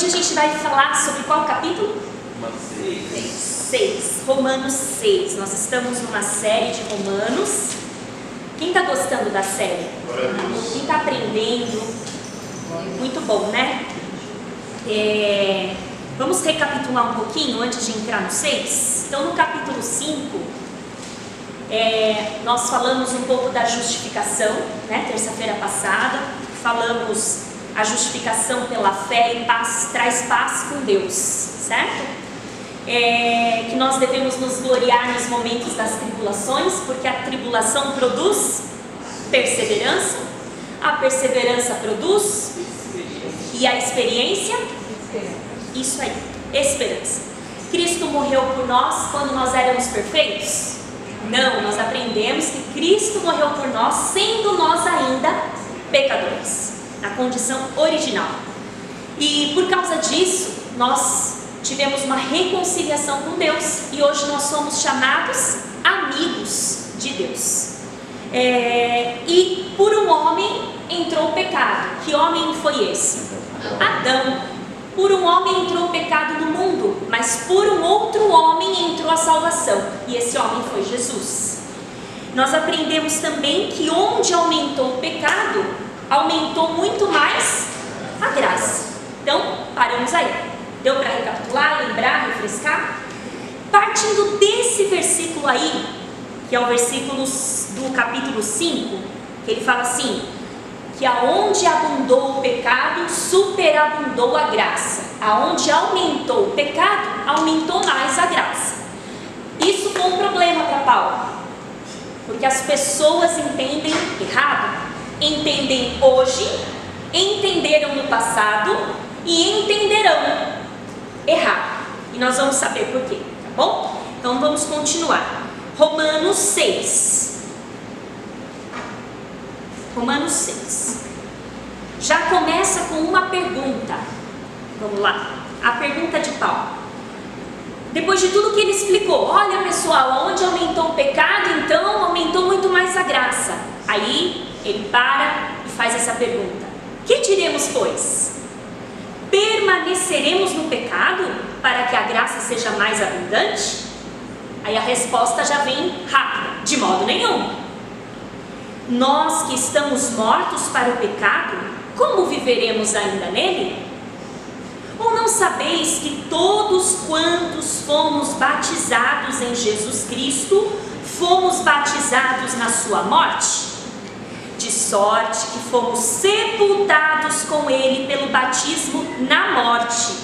a gente vai falar sobre qual capítulo? Romanos 6. Romanos 6. Nós estamos numa série de Romanos. Quem está gostando da série? Quem está aprendendo? Muito bom, né? Vamos recapitular um pouquinho antes de entrar no 6? Então, no capítulo 5, nós falamos um pouco da justificação, né? Terça-feira passada, falamos a justificação pela fé e paz, traz paz com Deus, certo? Que nós devemos nos gloriar nos momentos das tribulações, porque a tribulação produz perseverança, a perseverança produz, e a experiência? Isso aí, esperança. Cristo morreu por nós quando nós éramos perfeitos? Não, nós aprendemos que Cristo morreu por nós, sendo nós ainda pecadores, na condição original. E por causa disso, nós tivemos uma reconciliação com Deus, e hoje nós somos chamados amigos de Deus. E por um homem entrou o pecado. Que homem foi esse? Adão. Por um homem entrou o pecado no mundo, mas por um outro homem entrou a salvação, e esse homem foi Jesus. Nós aprendemos também que onde aumentou o pecado, aumentou muito mais a graça. Então, paramos aí. Deu para recapitular, lembrar, refrescar? Partindo desse versículo aí, que é o versículo do capítulo 5, que ele fala assim: que aonde abundou o pecado, superabundou a graça. Aonde aumentou o pecado, aumentou mais a graça. Isso foi um problema para Paulo, porque as pessoas entendem errado. Entendem hoje, entenderam no passado e entenderão errado. E nós vamos saber por quê, tá bom? Então vamos continuar. Romanos 6. Romanos 6. Já começa com uma pergunta. Vamos lá. A pergunta de Paulo. Depois de tudo que ele explicou, olha pessoal, onde aumentou o pecado, então aumentou muito mais a graça. Aí ele para e faz essa pergunta: que diremos, pois? Permaneceremos no pecado para que a graça seja mais abundante? Aí a resposta já vem rápida: de modo nenhum. Nós que estamos mortos para o pecado, como viveremos ainda nele? Ou não sabeis que todos quantos fomos batizados em Jesus Cristo, fomos batizados na sua morte? De sorte que fomos sepultados com ele pelo batismo na morte,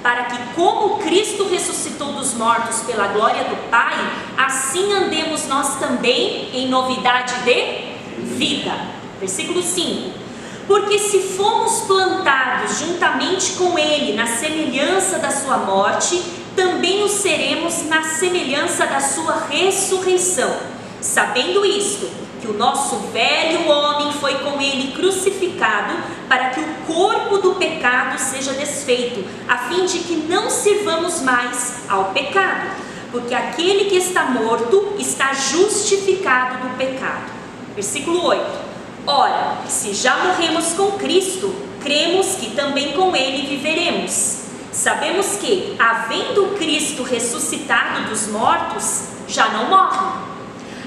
para que, como Cristo ressuscitou dos mortos pela glória do Pai, assim andemos nós também em novidade de vida. Versículo 5. Porque se fomos plantados juntamente com ele na semelhança da sua morte, também o seremos na semelhança da sua ressurreição. Sabendo isto, que o nosso velho homem foi com ele crucificado, para que o corpo do pecado seja desfeito, a fim de que não sirvamos mais ao pecado, porque aquele que está morto está justificado do pecado. Versículo 8. Ora, se já morremos com Cristo, cremos que também com ele viveremos. Sabemos que, havendo Cristo ressuscitado dos mortos, já não morre.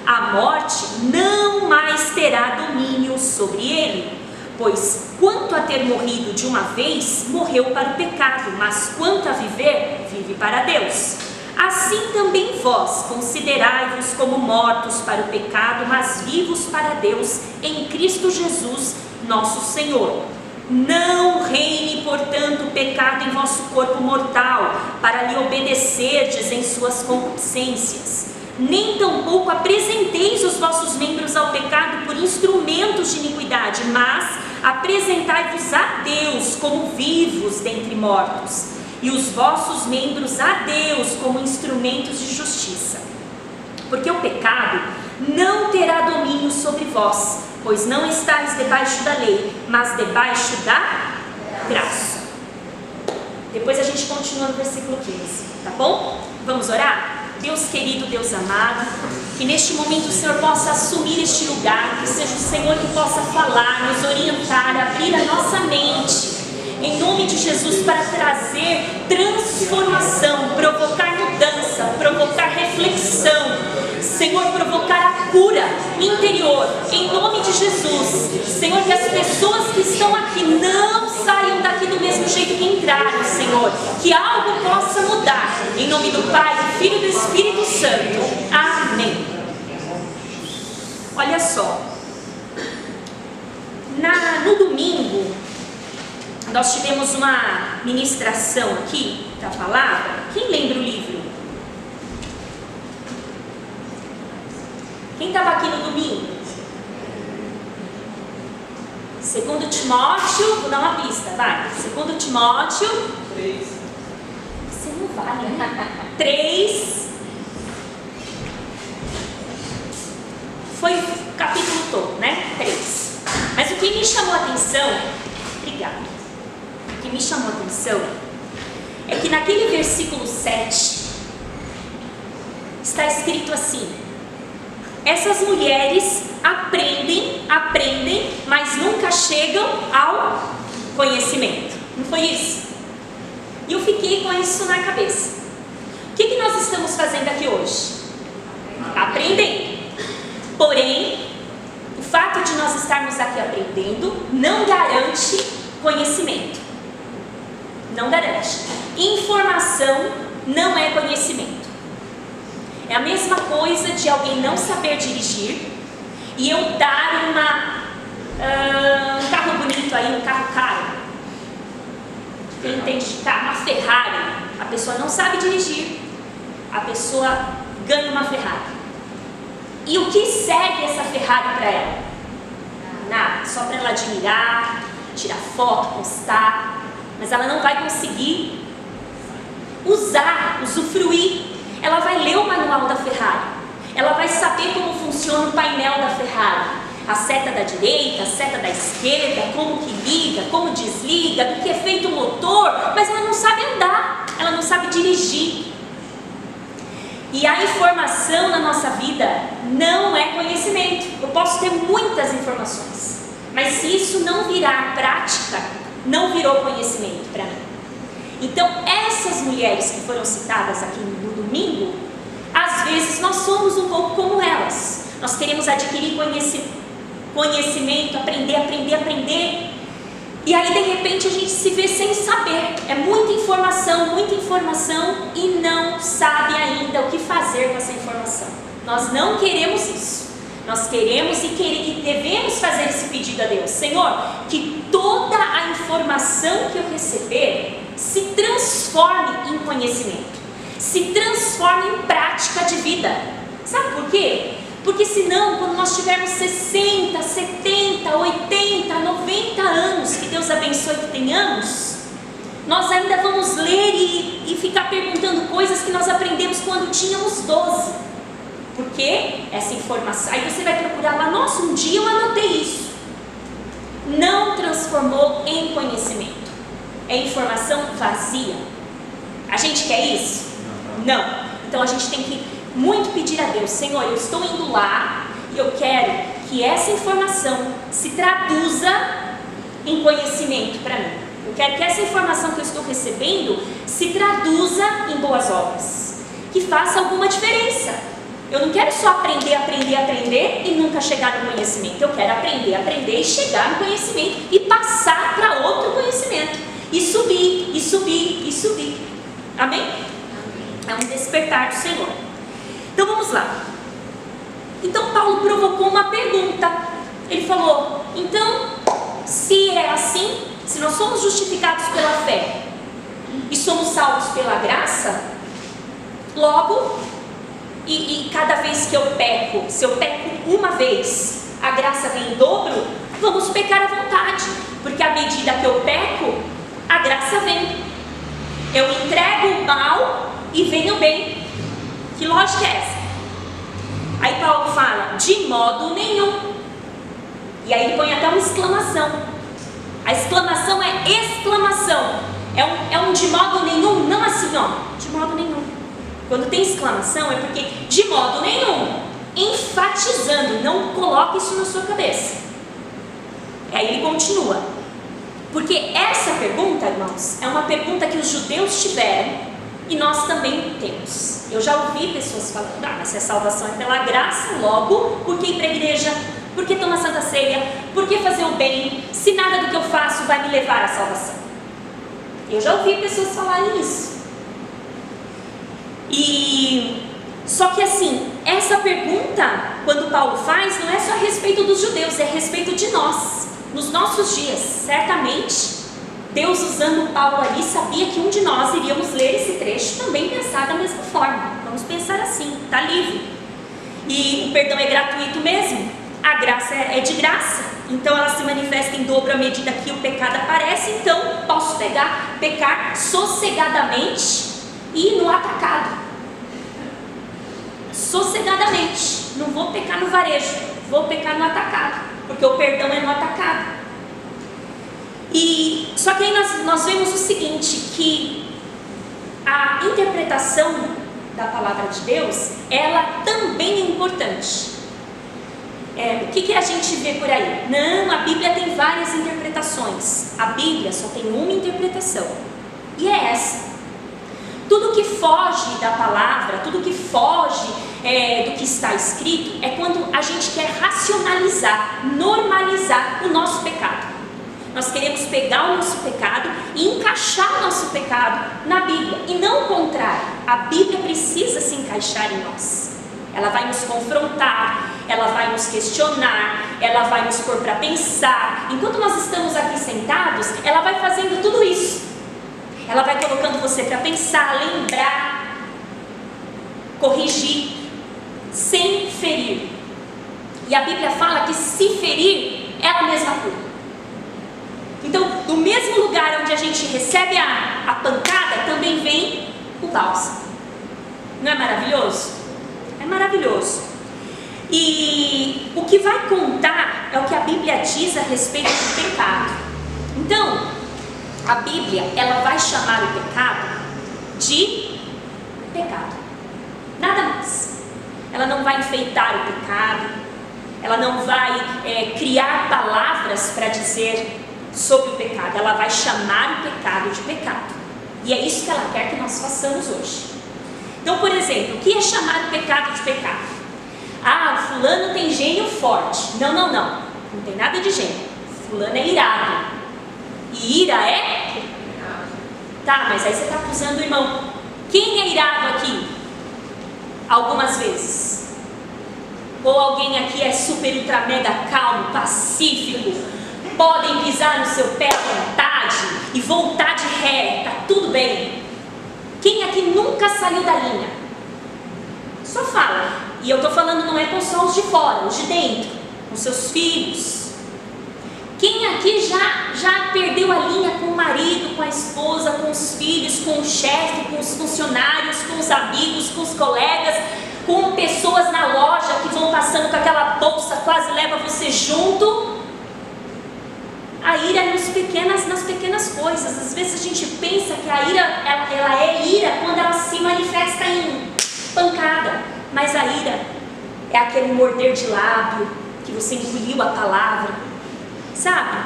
A morte não mais terá domínio sobre ele, pois quanto a ter morrido de uma vez, morreu para o pecado, mas quanto a viver, vive para Deus. Assim também vós considerai-vos como mortos para o pecado, mas vivos para Deus em Cristo Jesus, nosso Senhor. Não reine, portanto, o pecado em vosso corpo mortal, para lhe obedecerdes em suas concupiscências. Nem tampouco apresenteis os vossos membros ao pecado por instrumentos de iniquidade, mas apresentai-vos a Deus como vivos dentre mortos, e os vossos membros a Deus como instrumentos de justiça. Porque o pecado não terá domínio sobre vós, pois não estáis debaixo da lei, mas debaixo da graça. Depois a gente continua no versículo 15, tá bom? Vamos orar? Deus querido, Deus amado, que neste momento o Senhor possa assumir este lugar, que seja o Senhor que possa falar, nos orientar, abrir a nossa mente em nome de Jesus, para trazer transformação, provocar mudança, provocar reflexão, Senhor, provocar a cura interior, em nome de Jesus. Senhor, que as pessoas que estão aqui não saiam daqui do mesmo jeito que entraram, Senhor, que algo possa mudar, em nome do Pai, do Filho e do Espírito Santo. Amém. Olha só, no domingo, nós tivemos uma ministração aqui da palavra. Quem lembra o livro? Quem estava aqui no domingo? 2 Timóteo, vou dar uma pista, vai. 2 Timóteo 3. Você não vale, né? 3. Foi o capítulo todo, né? 3. Mas o que me chamou a atenção, obrigada. O que me chamou a atenção é que naquele versículo 7 está escrito assim: essas mulheres aprendem, mas nunca chegam ao conhecimento. Não foi isso? E eu fiquei com isso na cabeça. O que nós estamos fazendo aqui hoje? Aprendendo. Porém, o fato de nós estarmos aqui aprendendo não garante conhecimento. Não garante. Informação não é conhecimento. É a mesma coisa de alguém não saber dirigir e eu dar um carro bonito aí, um carro caro. Quem entende de carro? Uma Ferrari. A pessoa não sabe dirigir, a pessoa ganha uma Ferrari. E o que serve essa Ferrari para ela? Nada, só para ela admirar, tirar foto, postar, mas ela não vai conseguir usar, usufruir. Ela vai ler o manual da Ferrari, ela vai saber como funciona o painel da Ferrari, a seta da direita, a seta da esquerda, como que liga, como desliga, do que é feito o motor, mas ela não sabe andar, ela não sabe dirigir. E a informação na nossa vida não é conhecimento. Eu posso ter muitas informações, mas se isso não virar prática, não virou conhecimento para mim. Então, essas mulheres que foram citadas aqui no domingo, às vezes nós somos um pouco como elas. Nós queremos adquirir conhecimento, aprender. E aí, de repente, a gente se vê sem saber. É muita informação e não sabe ainda o que fazer com essa informação. Nós não queremos isso. Nós queremos e devemos fazer esse pedido a Deus. Senhor, que toda a informação que eu receber se transforme em conhecimento, se transforme em prática de vida. Sabe por quê? Porque senão, quando nós tivermos 60, 70, 80, 90 anos, que Deus abençoe que tenhamos, nós ainda vamos ler e ficar perguntando coisas que nós aprendemos quando tínhamos 12. Porque essa informação, aí você vai procurar lá, nossa, um dia eu anotei isso. Não transformou em conhecimento. É informação vazia. A gente quer isso? Não. Então a gente tem que muito pedir a Deus: Senhor, eu estou indo lá e eu quero que essa informação se traduza em conhecimento para mim. Eu quero que essa informação que eu estou recebendo se traduza em boas obras, que faça alguma diferença. Eu não quero só aprender e nunca chegar no conhecimento. Eu quero aprender e chegar no conhecimento e passar para outro conhecimento. E subir. Amém? É um despertar do Senhor. Então vamos lá. Então Paulo provocou uma pergunta. Ele falou: então, se é assim, se nós somos justificados pela fé e somos salvos pela graça, logo, e cada vez que eu peco, se eu peco uma vez, a graça vem em dobro, vamos pecar à vontade, porque à medida que eu peco, a graça vem. Eu entrego o mal e vem o bem. Que lógica é essa? Aí Paulo fala: de modo nenhum. E aí ele põe até uma exclamação. A exclamação é exclamação. É um de modo nenhum, não assim, ó. De modo nenhum. Quando tem exclamação é porque de modo nenhum, enfatizando. Não coloque isso na sua cabeça. Aí ele continua: Porque essa pergunta, irmãos, é uma pergunta que os judeus tiveram e nós também temos. Eu já ouvi pessoas falando: mas se a salvação é pela graça, logo, por que ir para a igreja? Por que tomar Santa Ceia? Por que fazer o bem? Se nada do que eu faço vai me levar à salvação. Eu já ouvi pessoas falarem isso. Só que assim, essa pergunta, quando Paulo faz, não é só a respeito dos judeus, é a respeito de nós, nos nossos dias. Certamente, Deus, usando Paulo ali, sabia que um de nós iríamos ler esse trecho e também pensar da mesma forma. Vamos pensar assim, está livre. E o perdão é gratuito mesmo, a graça é de graça, então ela se manifesta em dobro à medida que o pecado aparece. Então posso pecar sossegadamente e no atacado. Sossegadamente, não vou pecar no varejo, vou pecar no atacado, porque o perdão é no atacado. Só que aí nós vemos o seguinte, que a interpretação da palavra de Deus, ela também é importante. O que a gente vê por aí? Não, a Bíblia tem várias interpretações. A Bíblia só tem uma interpretação, e é essa. Tudo que foge da palavra, tudo que foge do que está escrito, é quando a gente quer racionalizar, normalizar o nosso pecado. Nós queremos pegar o nosso pecado e encaixar o nosso pecado na Bíblia, e não o contrário. A Bíblia precisa se encaixar em nós. Ela vai nos confrontar, ela vai nos questionar, ela vai nos pôr para pensar. Enquanto nós estamos aqui sentados, ela vai fazendo tudo isso. Ela vai colocando você para pensar, lembrar, corrigir, sem ferir. E a Bíblia fala que se ferir, ela mesma cura. Então, do mesmo lugar onde a gente recebe a pancada, também vem o bálsamo. Não é maravilhoso? É maravilhoso. E o que vai contar é o que a Bíblia diz a respeito do pecado. Então, a Bíblia, ela vai chamar o pecado de pecado. Nada mais. Ela não vai enfeitar o pecado. Ela não vai criar palavras para dizer sobre o pecado. Ela vai chamar o pecado de pecado. E é isso que ela quer que nós façamos hoje. Então, por exemplo, o que é chamar o pecado de pecado? Ah, fulano tem gênio forte. Não. Não tem nada de gênio. Fulano é irado. E ira é? Tá, mas aí você está acusando o irmão. Quem é irado aqui? Algumas vezes. Ou alguém aqui é super, ultra, mega calmo, pacífico, podem pisar no seu pé à vontade e voltar de ré, tá tudo bem. Quem aqui nunca saiu da linha? Só fala. E eu estou falando, não é com só os de fora, os de dentro, com seus filhos. Quem aqui já perdeu a linha com o marido, com a esposa, com os filhos, com o chefe, com os funcionários, com os amigos, com os colegas, com pessoas na loja que vão passando com aquela bolsa, quase leva você junto? A ira é nas pequenas coisas. Às vezes a gente pensa que a ira, ela é ira quando ela se manifesta em pancada. Mas a ira é aquele morder de lábio, que você engoliu a palavra, sabe?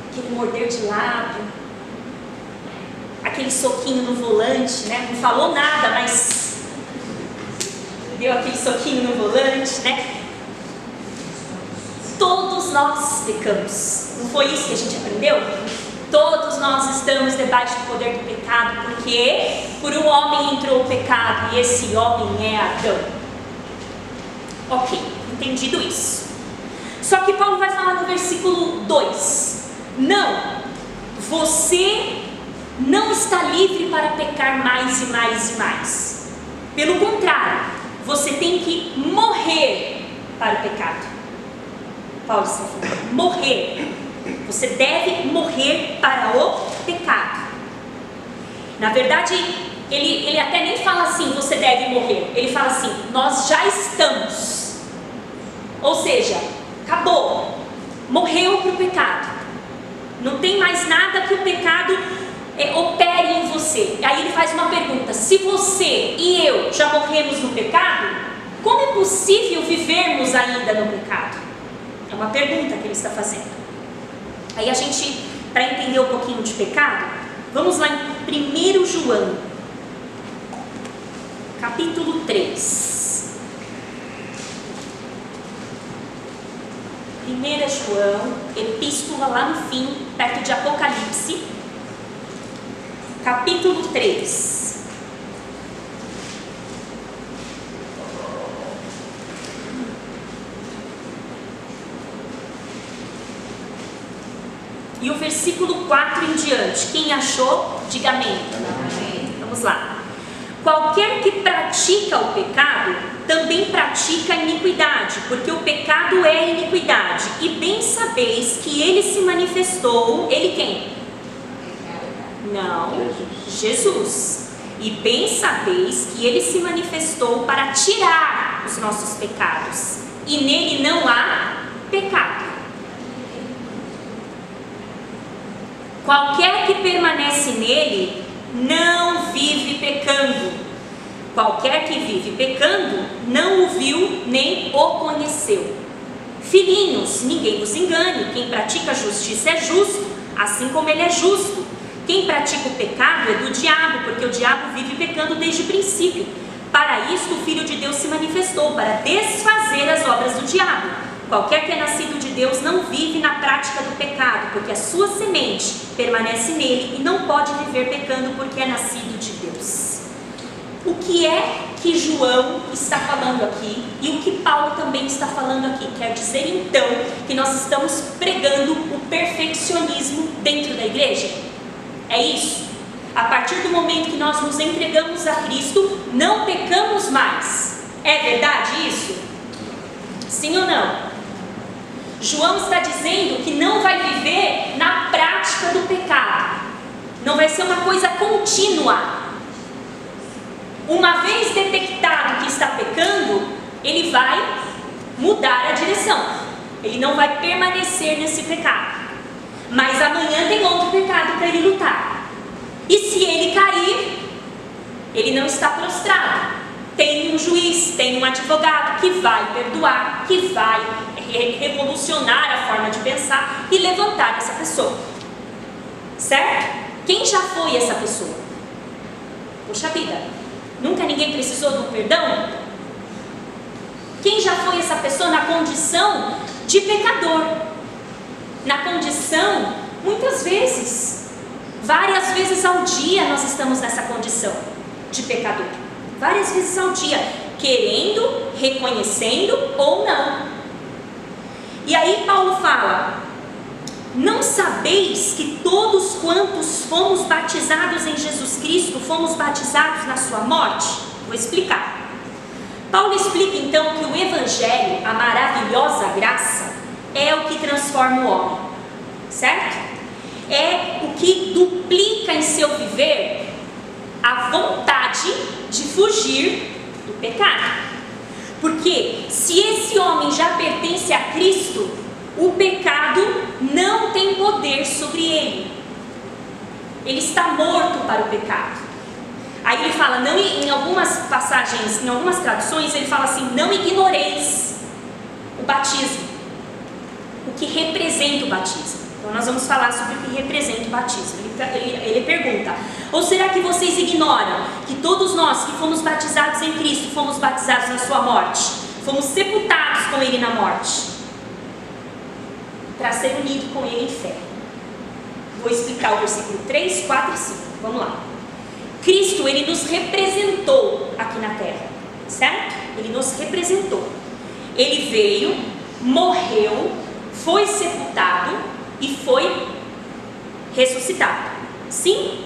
Aquele morder de lábio, aquele soquinho no volante, né? Não falou nada, mas deu aquele soquinho no volante, né? Todos nós pecamos. Não foi isso que a gente aprendeu? Todos nós estamos debaixo do poder do pecado, porque por um homem entrou o pecado, e esse homem é Adão. Ok, entendido isso. Só que Paulo vai falar no versículo 2: não, você não está livre para pecar mais e mais e mais. Pelo contrário, você tem que morrer para o pecado. Paulo está falando, morrer. Você deve morrer para o pecado. Na verdade, ele até nem fala assim, você deve morrer. Ele fala assim, nós já estamos. Ou seja, acabou. Morreu para o pecado. Não tem mais nada que o pecado opere em você. Aí ele faz uma pergunta: se você e eu já morremos no pecado, como é possível vivermos ainda no pecado? É uma pergunta que ele está fazendo. Aí a gente, para entender um pouquinho de pecado, vamos lá em 1 João, capítulo 3. 1 João, epístola lá no fim, perto de Apocalipse, capítulo 3. E o versículo 4 em diante. Quem achou, diga amém. Amém. Vamos lá. Qualquer que pratica o pecado, também pratica a iniquidade, porque o pecado é iniquidade. E bem sabeis que ele se manifestou. Ele quem? Não, Jesus. E bem sabeis que ele se manifestou para tirar os nossos pecados. E nele não há pecado. Qualquer que permanece nele não vive pecando. Qualquer que vive pecando não o viu nem o conheceu. Filhinhos, ninguém vos engane. Quem pratica a justiça é justo, assim como ele é justo. Quem pratica o pecado é do diabo, porque o diabo vive pecando desde o princípio. Para isto o Filho de Deus se manifestou, para desfazer as obras do diabo. Qualquer que é nascido de Deus não vive na prática do pecado, porque a sua semente permanece nele e não pode viver pecando porque é nascido de Deus. O que é que João está falando aqui e o que Paulo também está falando aqui? Quer dizer então que nós estamos pregando o perfeccionismo dentro da igreja? É isso? A partir do momento que nós nos entregamos a Cristo, não pecamos mais. É verdade isso? Sim ou não? João está dizendo que não vai viver na prática do pecado. Não vai ser uma coisa contínua. Uma vez detectado que está pecando, ele vai mudar a direção. Ele não vai permanecer nesse pecado. Mas amanhã tem outro pecado para ele lutar. E se ele cair, ele não está prostrado. Tem um juiz, tem um advogado que vai perdoar, que vai revolucionar a forma de pensar e levantar essa pessoa. Certo? Quem já foi essa pessoa? Poxa vida, nunca ninguém precisou de um perdão? Quem já foi essa pessoa na condição de pecador? Na condição, muitas vezes, várias vezes ao dia nós estamos nessa condição de pecador. Várias vezes ao dia, querendo, reconhecendo ou não. E aí Paulo fala: não sabeis que todos quantos fomos batizados em Jesus Cristo, fomos batizados na sua morte? Vou explicar. Paulo explica então que o Evangelho, a maravilhosa graça, é o que transforma o homem, certo? É o que duplica em seu viver a vontade de fugir do pecado. Porque se esse homem já pertence a Cristo, o pecado não tem poder sobre ele. Ele está morto para o pecado. Aí ele fala, não, em algumas passagens, em algumas traduções, ele fala assim: não ignoreis o batismo, o que representa o batismo. Então nós vamos falar sobre o que representa o batismo. Ele pergunta: ou será que vocês ignoram que todos nós que fomos batizados em Cristo, fomos batizados na sua morte? Fomos sepultados com ele na morte, para ser unido com ele em fé. Vou explicar o versículo 3, 4 e 5. Vamos lá. Cristo, ele nos representou aqui na terra, certo? Ele nos representou. Ele veio, morreu, foi sepultado e foi ressuscitado. Sim?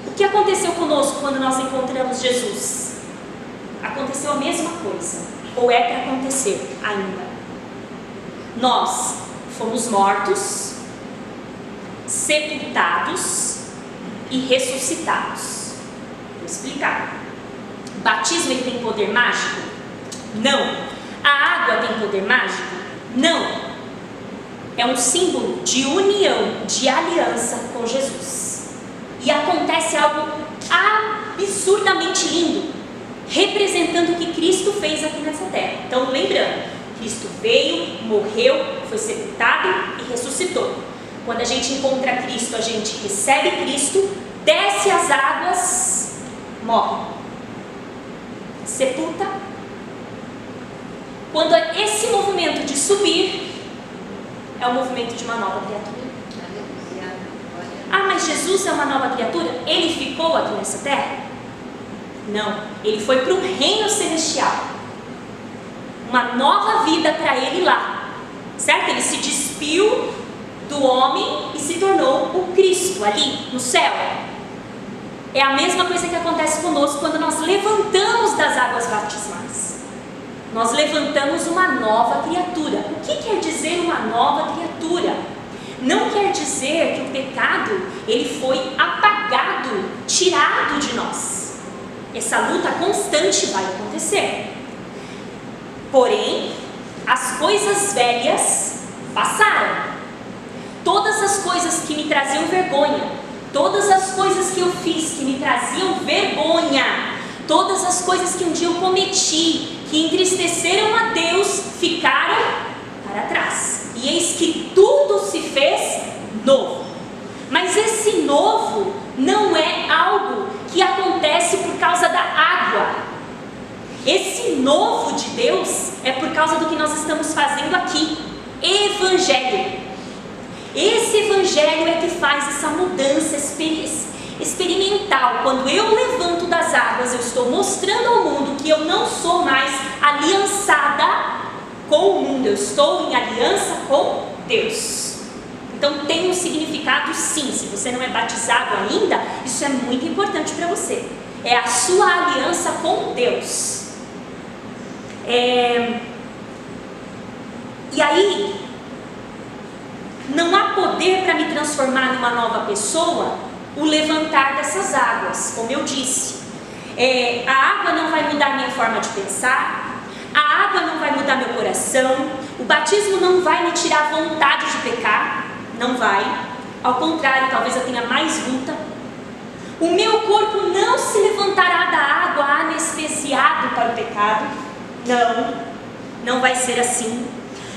O que aconteceu conosco quando nós encontramos Jesus? Aconteceu a mesma coisa, ou é para acontecer ainda. Nós fomos mortos, sepultados e ressuscitados. Vou explicar. O batismo, ele tem poder mágico? Não. A água tem poder mágico? Não. É um símbolo de união, de aliança com Jesus. E acontece algo absurdamente lindo, representando o que Cristo fez aqui nessa terra. Então, lembrando, Cristo veio, morreu, foi sepultado e ressuscitou. Quando a gente encontra Cristo, a gente recebe Cristo, desce as águas, morre, sepulta. Quando esse movimento de subir é o movimento de uma nova criatura. Ah, mas Jesus é uma nova criatura? Ele ficou aqui nessa terra? Não, ele foi para um reino celestial, uma nova vida para ele lá, certo? Ele se despiu do homem e se tornou o Cristo ali no céu. É a mesma coisa que acontece conosco quando nós levantamos das águas batismais. Nós levantamos uma nova criatura. O que quer dizer uma nova criatura? Não quer dizer que o pecado ele foi apagado, tirado de nós. Essa luta constante vai acontecer. Porém, as coisas velhas passaram. Todas as coisas que me traziam vergonha, todas as coisas que eu fiz que me traziam vergonha, todas as coisas que um dia eu cometi, que entristeceram a Deus, ficaram para trás. E eis que tudo se fez novo. Mas esse novo não é algo que acontece por causa da água. Esse novo de Deus é por causa do que nós estamos fazendo aqui. Evangelho. Esse evangelho é que faz essa mudança experimental. Quando eu levanto das águas, eu estou mostrando ao mundo que eu não sou mais aliançada com o mundo, eu estou em aliança com Deus. Então tem um significado sim. Se você não é batizado ainda, isso é muito importante para você. É a sua aliança com Deus. E aí, não há poder para me transformar numa nova pessoa o levantar dessas águas, como eu disse. A água não vai mudar minha forma de pensar, a água não vai mudar meu coração, o batismo não vai me tirar a vontade de pecar, não vai. Ao contrário, talvez eu tenha mais luta. O meu corpo não se levantará da água anestesiado para o pecado. Não vai ser assim.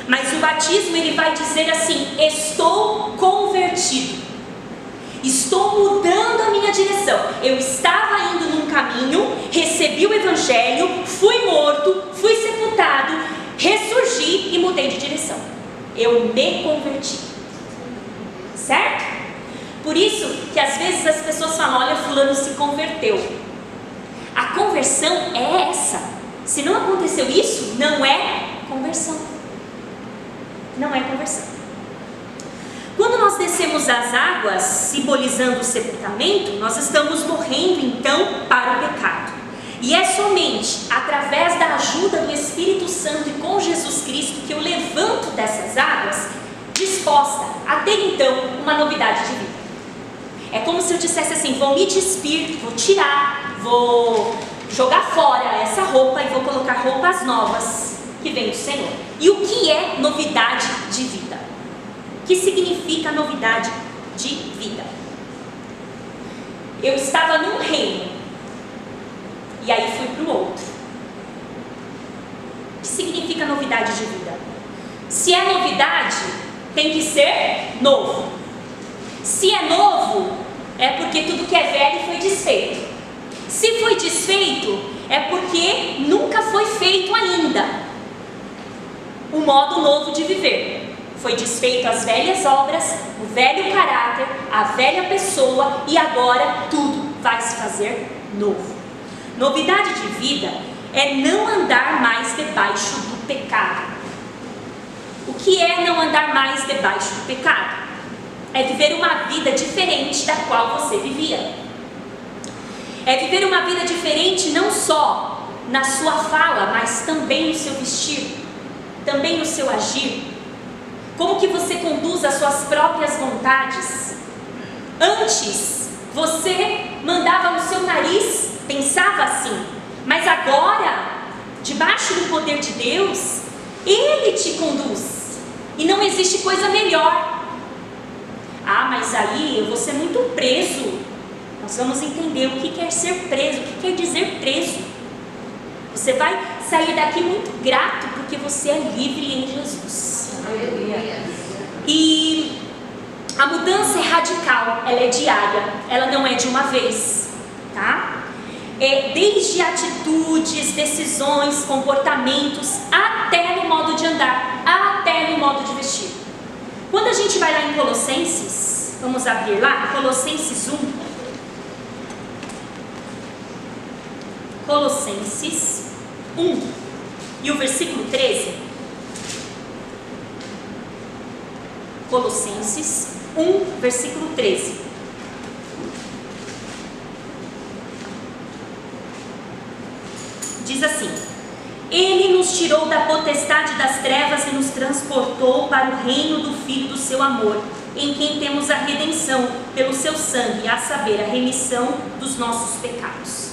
Mas o batismo ele vai dizer assim: estou convertido, estou mudando a minha direção. Eu estava indo num caminho, recebi o evangelho, fui morto, fui sepultado, ressurgi e mudei de direção. Eu me converti, certo? Por isso que às vezes as pessoas falam: olha, fulano se converteu. A conversão é essa. Se não aconteceu isso, não é conversão. Não é conversão. Quando nós descemos as águas, simbolizando o sepultamento, nós estamos morrendo então para o pecado. E é somente através da ajuda do Espírito Santo e com Jesus Cristo que eu levanto dessas águas, disposta a ter então uma novidade de vida. É como se eu dissesse assim: vou me despir, vou tirar, vou jogar fora essa roupa e vou colocar roupas novas que vem do Senhor. E o que é novidade de vida? O que significa novidade de vida? Eu estava num reino e aí fui para o outro. O que significa novidade de vida? Se é novidade, tem que ser novo. Se é novo, é porque tudo que é velho foi desfeito. Se foi desfeito, é porque nunca foi feito ainda. O modo novo de viver. Foi desfeito as velhas obras, o velho caráter, a velha pessoa, e agora tudo vai se fazer novo. Novidade de vida é não andar mais debaixo do pecado. O que é não andar mais debaixo do pecado? É viver uma vida diferente da qual você vivia. É viver uma vida diferente não só na sua fala, mas também no seu vestir, também no seu agir. Como que você conduz as suas próprias vontades? Antes, você mandava no seu nariz, pensava assim, mas agora, debaixo do poder de Deus, Ele te conduz. E não existe coisa melhor. Ah, mas aí eu vou ser muito preso. Nós vamos entender o que quer ser preso, o que quer dizer preso. Você vai sair daqui muito grato porque você é livre em Jesus. E A mudança é radical, ela é diária, ela não é de uma vez, tá? Desde atitudes, decisões, comportamentos, até no modo de andar, até no modo de vestir. Quando a gente vai lá em Colossenses, vamos abrir lá, Colossenses 1. Colossenses 1 e o versículo 13. Colossenses 1, versículo 13. Diz assim: Ele nos tirou da potestade das trevas e nos transportou para o reino do Filho do seu amor, em quem temos a redenção pelo seu sangue, a saber, a remissão dos nossos pecados.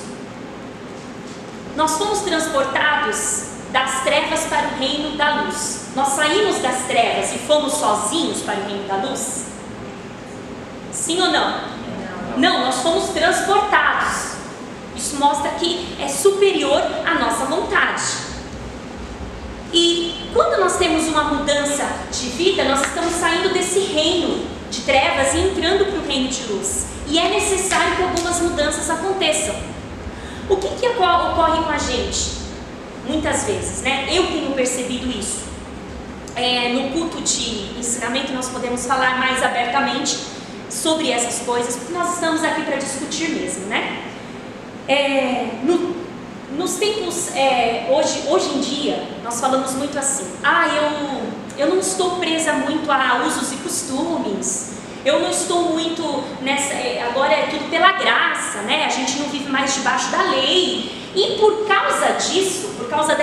Nós fomos transportados das trevas para o reino da luz. Nós saímos das trevas e fomos sozinhos para o reino da luz? Sim ou não? Não, nós fomos transportados. Isso mostra que é superior à nossa vontade. E quando nós temos uma mudança de vida, nós estamos saindo desse reino de trevas e entrando para o reino de luz. E é necessário que algumas mudanças aconteçam. O que ocorre com a gente? Muitas vezes, né? Eu tenho percebido isso. No culto de ensinamento nós podemos falar mais abertamente sobre essas coisas, porque nós estamos aqui para discutir mesmo, né? Nos tempos, hoje em dia, nós falamos muito assim: eu não estou presa muito a usos e costumes, eu não estou muito nessa, agora é tudo pela graça, né? A gente não vive mais debaixo da lei. E por causa disso, por causa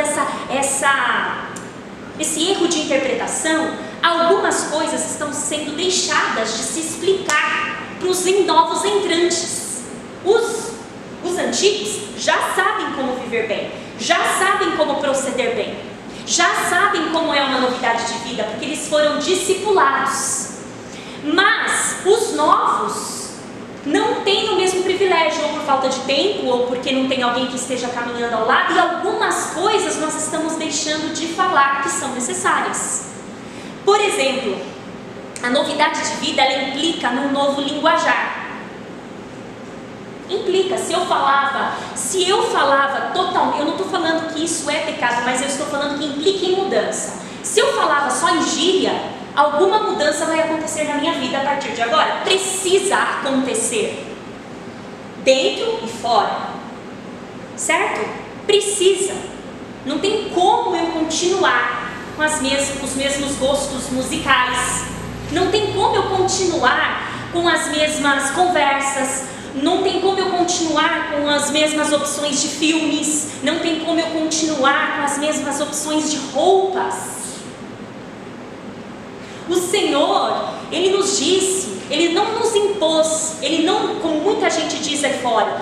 esse erro de interpretação, algumas coisas estão sendo deixadas de se explicar para os novos entrantes. Os antigos já sabem como viver bem, já sabem como proceder bem, já sabem como é uma novidade de vida, porque eles foram discipulados. Mas os novos não têm o mesmo privilégio, ou por falta de tempo, ou porque não tem alguém que esteja caminhando ao lado, e algumas coisas nós estamos deixando de falar que são necessárias. Por exemplo, a novidade de vida, ela implica num novo linguajar. Implica, se eu falava totalmente, eu não estou falando que isso é pecado, mas eu estou falando que implica em mudança. Se eu falava só em gíria, alguma mudança vai acontecer na minha vida a partir de agora. Precisa acontecer, dentro e fora, certo? Precisa. Não tem como eu continuar com os mesmos gostos musicais. Não tem como eu continuar com as mesmas conversas. Não tem como eu continuar com as mesmas opções de filmes. Não tem como eu continuar com as mesmas opções de roupas. O Senhor, Ele nos disse, Ele não nos impôs, Ele não, como muita gente diz aí fora,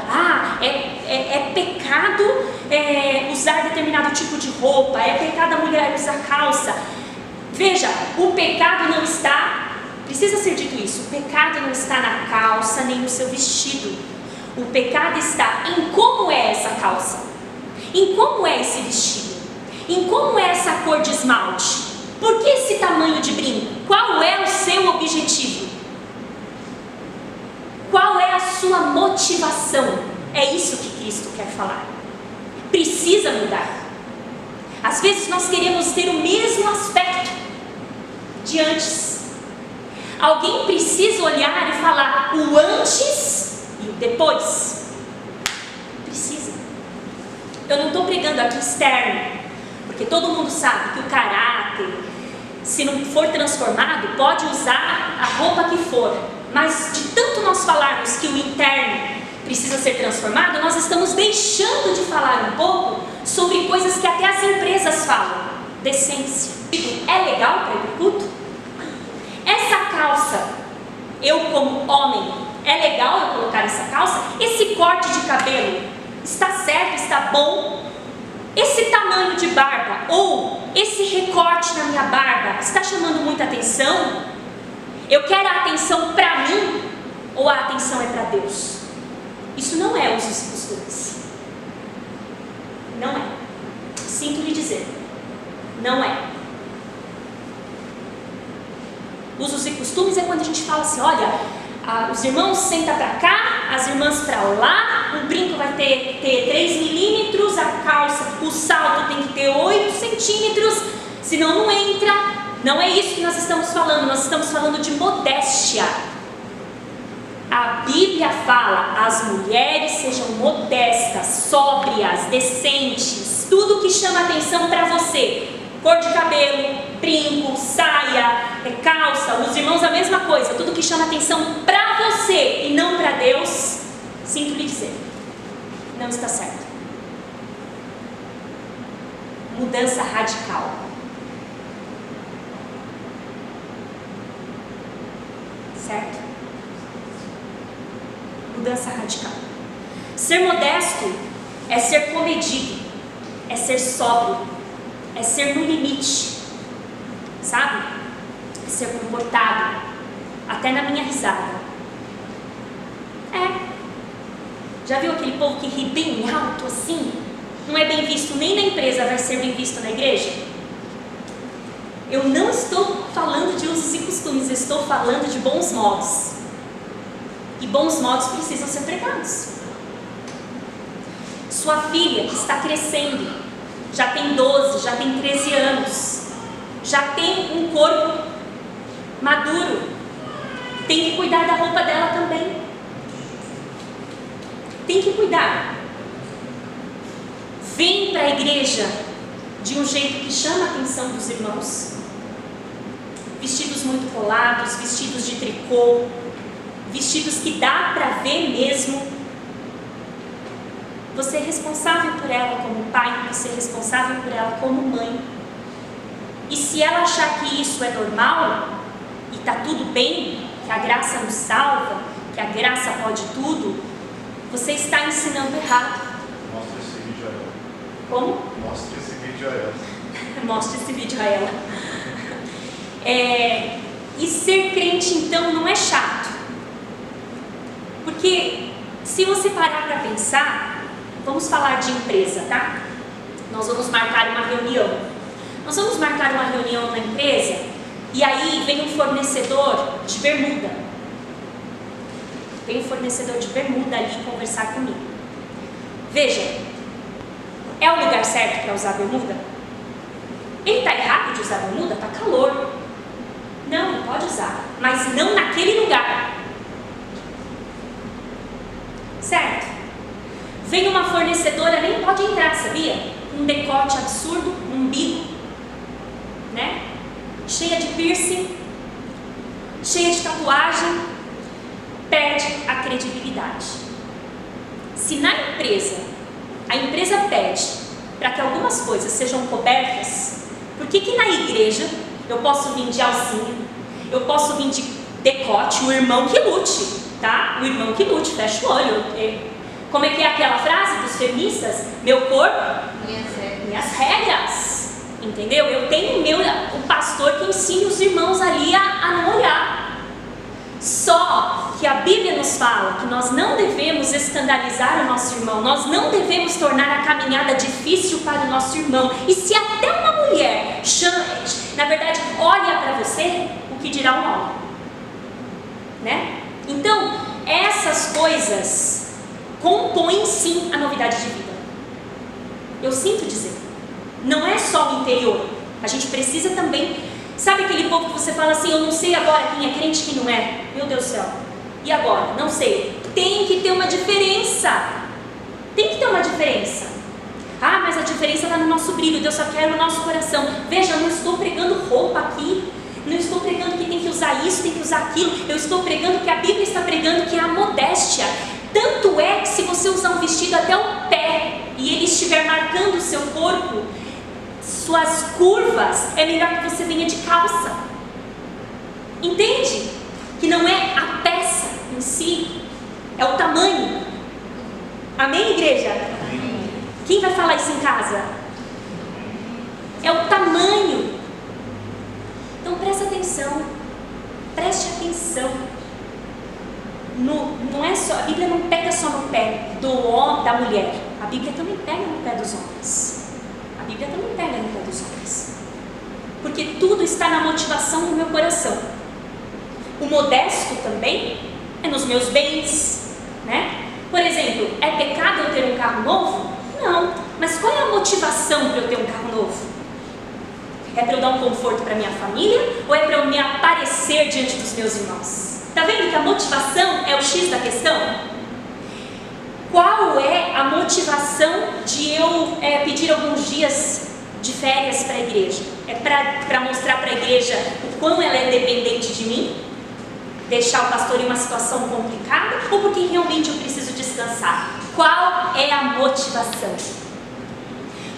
é pecado usar determinado tipo de roupa, é pecado a mulher usar calça. Veja, o pecado não está... Precisa ser dito isso, o pecado não está na calça nem no seu vestido. O pecado está em como é essa calça, em como é esse vestido, em como é essa cor de esmalte, por que esse tamanho de brinco, qual é o seu objetivo, qual é a sua motivação. É isso que Cristo quer falar. Precisa mudar. Às vezes nós queremos ter o mesmo aspecto de antes. Alguém precisa olhar e falar o antes e o depois. Precisa. Eu não estou pregando aqui externo, porque todo mundo sabe que o caráter, se não for transformado, pode usar a roupa que for. Mas de tanto nós falarmos que o interno precisa ser transformado, nós estamos deixando de falar um pouco sobre coisas que até as empresas falam. Decência. É legal para ir para o culto? Essa calça, eu como homem, é legal eu colocar essa calça? Esse corte de cabelo está certo, está bom? Esse tamanho de barba ou esse recorte na minha barba está chamando muita atenção? Eu quero a atenção para mim ou a atenção é para Deus? Isso não é usos e costumes. Não é. Sinto lhe dizer, não é. Usos e costumes é quando a gente gente fala assim, olha, os irmãos sentam para cá, as irmãs para lá, o brinco vai ter 3 milímetros, a calça, o salto tem que ter 8 centímetros, senão não entra. Não é isso que nós estamos falando, nós estamos falando de modéstia. A Bíblia fala, as mulheres sejam modestas, sóbrias, decentes, tudo que chama atenção para você. Cor de cabelo, brinco, saia, calça, os irmãos a mesma coisa, tudo que chama atenção para você e não para Deus, sinto lhe dizer, não está certo. Mudança radical. Certo? Mudança radical. Ser modesto é ser comedido, é ser sóbrio, é ser no limite, sabe? É ser comportado, até na minha risada. Já viu aquele povo que ri bem alto assim? Não é bem visto nem na empresa, vai ser bem visto na igreja? Eu não estou falando de usos e costumes, eu estou falando de bons modos. E bons modos precisam ser pregados. Sua filha que está crescendo, já tem 12, já tem 13 anos, já tem um corpo maduro, tem que cuidar da roupa dela também. Tem que cuidar. Vem para a igreja de um jeito que chama a atenção dos irmãos. Vestidos muito colados, vestidos de tricô, vestidos que dá para ver mesmo. Você é responsável por ela como pai, você é responsável por ela como mãe. E se ela achar que isso é normal, e está tudo bem, que a graça nos salva, que a graça pode tudo, você está ensinando errado. Mostra esse vídeo a ela. Como? Mostra esse vídeo a ela. Mostra esse vídeo a ela. E ser crente então não é chato. Porque se você parar para pensar, vamos falar de empresa, tá? Nós vamos marcar uma reunião. Nós vamos marcar uma reunião na empresa e aí vem um fornecedor de bermuda. Vem um fornecedor de bermuda ali conversar comigo. Veja, é o lugar certo para usar bermuda? Ele está errado de usar bermuda? Está calor. Não, ele pode usar, mas não naquele lugar. Certo? Vem uma fornecedora, nem pode entrar, sabia? Um decote absurdo, um umbigo, né? Cheia de piercing, cheia de tatuagem, perde a credibilidade. Se na empresa, a empresa pede para que algumas coisas sejam cobertas, por que na igreja eu posso vir de alcinha, eu posso vir de decote, o irmão que lute, tá? O irmão que lute, fecha o olho. Como é que é aquela frase dos feministas? Meu corpo, minhas regras. Entendeu? Eu tenho o pastor que ensina os irmãos ali a não olhar. Só que a Bíblia nos fala que nós não devemos escandalizar o nosso irmão, nós não devemos tornar a caminhada difícil para o nosso irmão. E se até uma mulher na verdade olha para você, o que dirá um homem, né? Então essas coisas compõem sim a novidade de vida. Eu sinto dizer, não é só o interior, a gente precisa também. Sabe aquele povo que você fala assim, eu não sei agora quem é crente e quem não é? Meu Deus do céu, e agora? Não sei. Tem que ter uma diferença. Tem que ter uma diferença. Ah, mas a diferença está no nosso brilho, Deus só quer o nosso coração. Veja, eu não estou pregando roupa aqui, não estou pregando que tem que usar isso, tem que usar aquilo. Eu estou pregando que a Bíblia está pregando, que é a modéstia. Tanto é que se você usar um vestido até o pé e ele estiver marcando o seu corpo, suas curvas, é melhor que você venha de calça. Entende? Que não é a peça em si, é o tamanho. Amém, igreja? Amém. Quem vai falar isso em casa? É o tamanho. Então preste atenção. Preste atenção. Não é só, a Bíblia não pega só no pé do homem, da mulher. A Bíblia também pega no pé dos homens. A Bíblia também pega no pé dos homens. Porque tudo está na motivação do meu coração. O modesto também é nos meus bens, né? Por exemplo, é pecado eu ter um carro novo? Não, mas qual é a motivação para eu ter um carro novo? É para eu dar um conforto para minha família ou é para eu me aparecer diante dos meus irmãos? Está vendo que a motivação é o X da questão? Qual é a motivação de eu pedir alguns dias de férias para a igreja? É para mostrar para a igreja o quão ela é dependente de mim? Deixar o pastor em uma situação complicada? Ou porque realmente eu preciso descansar? Qual é a motivação?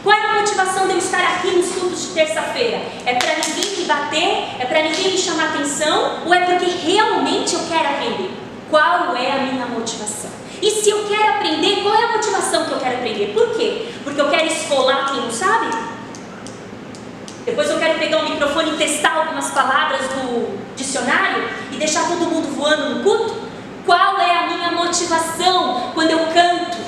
Qual é a motivação de eu estar aqui nos cultos de terça-feira? É para ninguém me bater? É para ninguém me chamar atenção? Ou é porque realmente eu quero aprender? Qual é a minha motivação? E se eu quero aprender, qual é a motivação que eu quero aprender? Por quê? Porque eu quero esfolar quem não sabe? Depois eu quero pegar o microfone e testar algumas palavras do dicionário e deixar todo mundo voando no culto? Qual é a minha motivação quando eu canto?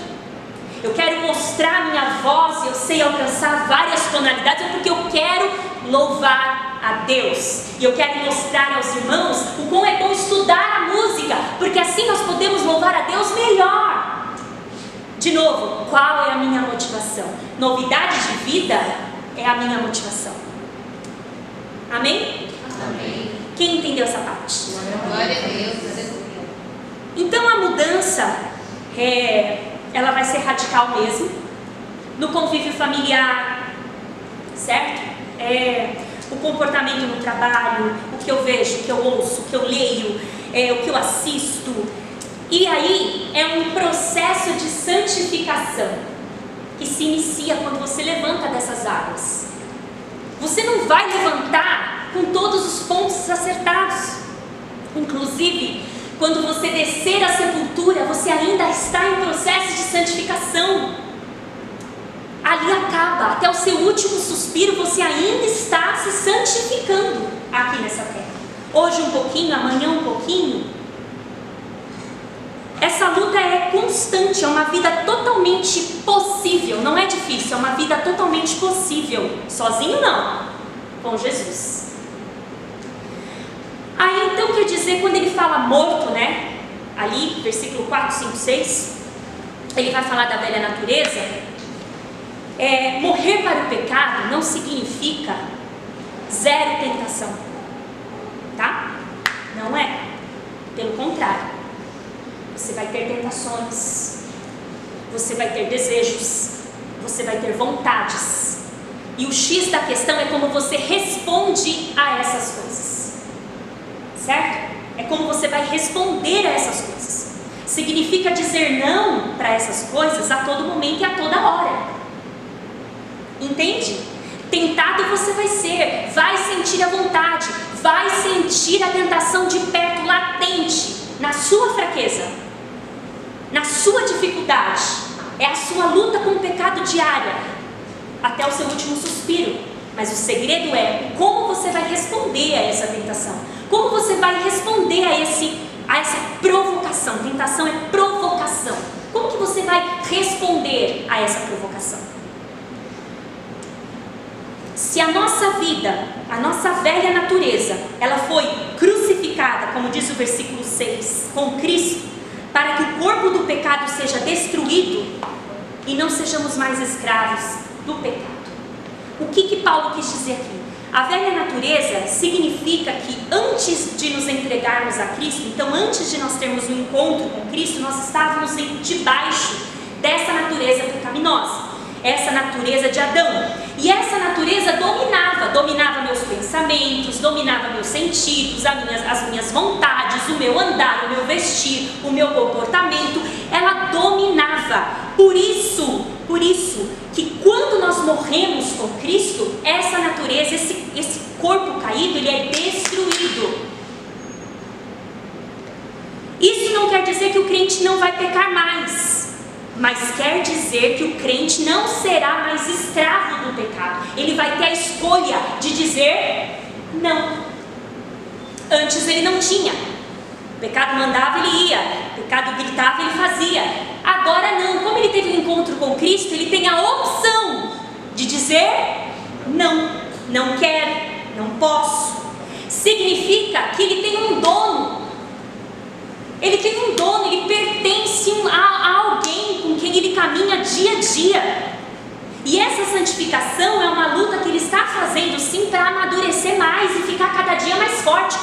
Eu quero mostrar minha voz e eu sei alcançar várias tonalidades, porque eu quero louvar a Deus. E eu quero mostrar aos irmãos o quão é bom estudar a música, porque assim nós podemos louvar a Deus melhor. De novo, qual é a minha motivação? Novidade de vida é a minha motivação. Amém? Amém. Quem entendeu essa parte? Glória a Deus. Então a mudança ela vai ser radical mesmo, no convívio familiar, certo? O comportamento no trabalho, o que eu vejo, o que eu ouço, o que eu leio, o que eu assisto. E aí é um processo de santificação que se inicia quando você levanta dessas águas. Você não vai levantar com todos os pontos acertados. Inclusive, quando você descer a sepultura, você ainda está em processo de santificação. Ali acaba, até o seu último suspiro, você ainda está se santificando aqui nessa terra. Hoje um pouquinho, amanhã um pouquinho. Essa luta é constante, é uma vida totalmente possível, não é difícil, é uma vida totalmente possível. Sozinho não, com Jesus. Aí então quer dizer, quando ele fala morto, né? Ali, versículo 4, 5, 6, ele vai falar da velha natureza. Morrer para o pecado não significa zero tentação, tá? Não é. Pelo contrário, você vai ter tentações, você vai ter desejos, você vai ter vontades. E o X da questão é como você responde a essas coisas, certo? É como você vai responder a essas coisas. Significa dizer não para essas coisas a todo momento e a toda hora. Entende? Tentado você vai ser, vai sentir a vontade, vai sentir a tentação de perto, latente, na sua fraqueza, na sua dificuldade. É a sua luta com o pecado diária, até o seu último suspiro. Mas o segredo é como você vai responder a essa tentação, como você vai responder a essa provocação. Tentação é provocação. Como que você vai responder a essa provocação? Se a nossa vida, a nossa velha natureza, ela foi crucificada, como diz o versículo 6, com Cristo, para que o corpo do pecado seja destruído e não sejamos mais escravos do pecado. O que Paulo quis dizer aqui? A velha natureza significa que antes de nos entregarmos a Cristo, então antes de nós termos um encontro com Cristo, nós estávamos debaixo dessa natureza pecaminosa, essa natureza de Adão. E essa natureza dominava meus pensamentos, dominava meus sentidos, as minhas vontades, o meu andar, o meu vestir, o meu comportamento. Ela dominava. Por isso que quando nós morremos com Cristo, essa natureza, esse corpo caído, ele é destruído. Isso não quer dizer que o crente não vai pecar mais, mas quer dizer que o crente não será mais escravo do pecado. Ele vai ter a escolha de dizer não. Antes ele não tinha. O pecado mandava, ele ia. O pecado gritava, ele fazia. Agora não. Como ele teve um encontro com Cristo, ele tem a opção de dizer não. Não quero, não posso. Significa que ele tem um dono Ele tem um dono, ele pertence a alguém com quem ele caminha dia a dia. E essa santificação é uma luta que ele está fazendo sim para amadurecer mais e ficar cada dia mais forte.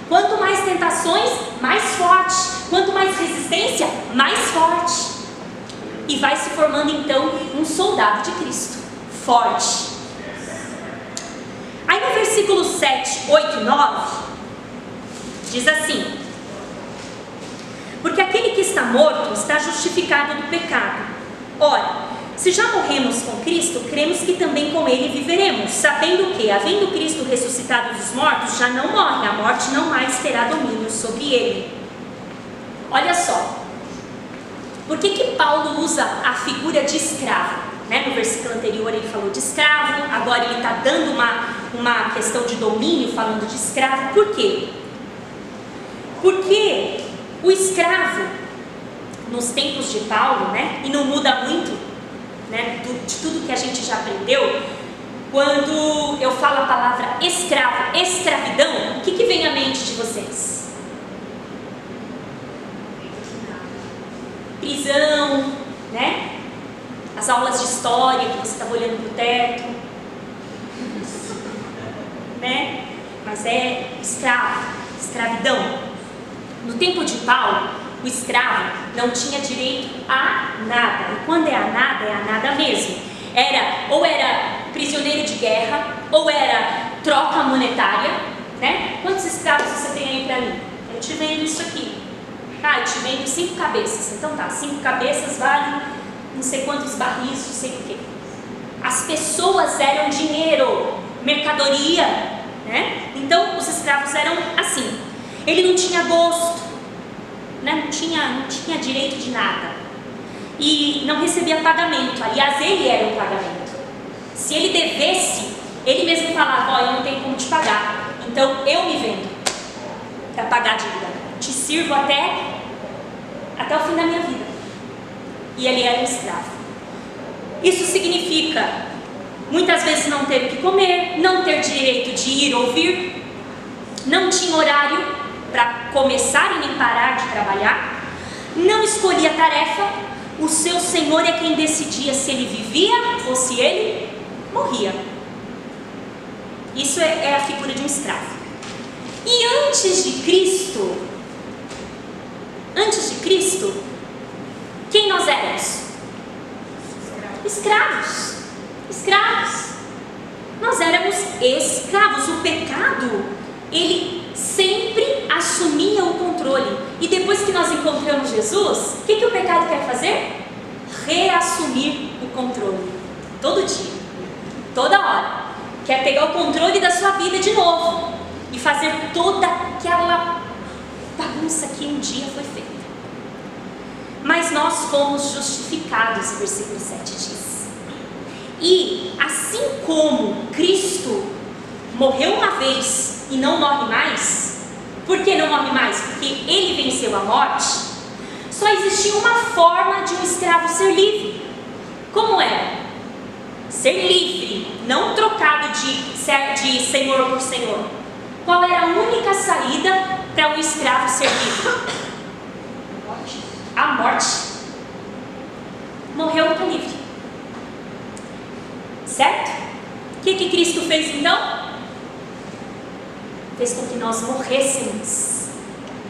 Quanto mais tentações, mais forte. Quanto mais resistência, mais forte. E vai se formando então um soldado de Cristo, forte. Aí no versículo 7, 8 e 9, diz assim: porque aquele que está morto está justificado do pecado. Ora, se já morremos com Cristo, cremos que também com Ele viveremos, sabendo que, havendo Cristo ressuscitado dos mortos, já não morre, a morte não mais terá domínio sobre Ele. Olha só, por que Paulo usa a figura de escravo? No versículo anterior ele falou de escravo, agora ele está dando uma questão de domínio, falando de escravo. Por quê? Porque o escravo, nos tempos de Paulo, e não muda muito, de tudo que a gente já aprendeu, quando eu falo a palavra escravo, escravidão, o que vem à mente de vocês? Prisão, as aulas de história que você estava olhando para o teto, mas é escravo, escravidão. No tempo de Paulo, o escravo não tinha direito a nada. E quando é a nada mesmo. Ou era prisioneiro de guerra, ou era troca monetária, Quantos escravos você tem aí para mim? Eu te vendo isso aqui. Eu te vendo 5 cabeças. Então tá, 5 cabeças valem não sei quantos barris, não sei o quê. As pessoas eram dinheiro, mercadoria, Então os escravos eram assim. Ele não tinha gosto, não tinha direito de nada. E não recebia pagamento. Aliás, ele era o pagamento. Se ele devesse, ele mesmo falava: eu não tenho como te pagar, então eu me vendo para pagar a dívida. Te sirvo até o fim da minha vida. E ele era um escravo. Isso significa muitas vezes não ter o que comer, não ter direito de ir ou vir, não tinha horário para começar e nem parar de trabalhar, não escolhia tarefa, o seu senhor é quem decidia se ele vivia ou se ele morria. Isso é a figura de um escravo. E antes de Cristo, quem nós éramos? Escravos. Nós éramos escravos. O pecado, ele sempre assumia o controle. E depois que nós encontramos Jesus, o que o pecado quer fazer? Reassumir o controle. Todo dia, toda hora. Quer pegar o controle da sua vida de novo e fazer toda aquela bagunça que um dia foi feita. Mas nós fomos justificados, o versículo 7 diz. E assim como Cristo morreu uma vez e não morre mais, por que não morre mais? Porque ele venceu a morte. Só existia uma forma de um escravo ser livre. Como era? Ser livre, não trocado de senhor por senhor. Qual era a única saída para um escravo ser livre? A morte. Morreu, está livre. Certo? O que Cristo fez então? Fez com que nós morrêssemos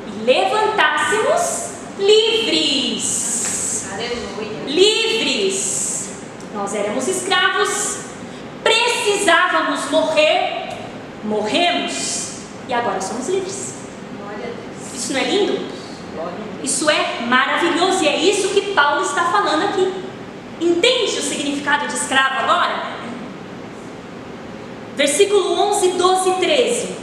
e levantássemos livres. Aleluia. Livres. Nós éramos escravos, precisávamos morrer, morremos e agora somos livres. Glória a Deus. Isso não é lindo? Glória a Deus. Isso é maravilhoso e é isso que Paulo está falando aqui. Entende o significado de escravo agora? Versículo 11, 12 e 13.